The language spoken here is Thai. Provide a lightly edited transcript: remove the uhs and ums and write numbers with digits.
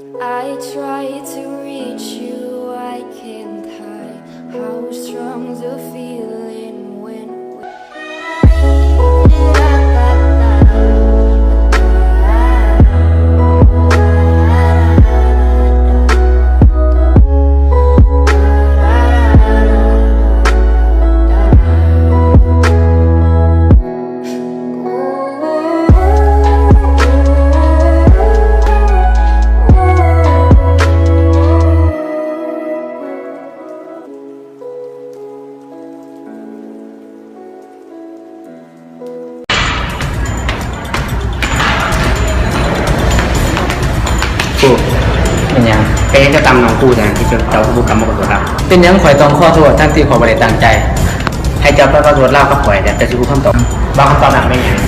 I try to reach you, I can't hide how strong the feeling whenกูเป็นยังแกยังจะตำน้องกูแต่ที่เจ้าผู้กรรมมาขอโทษเรา เป็นหยังข่อยต้องขอโทษท่านที่ขอบ่ได้ตั้งใจ ให้เจ้าไปขอโทษเล่าก็ปล่อยแต่จะชิบุคำตอบบางคำตอบหนักไม่ยัง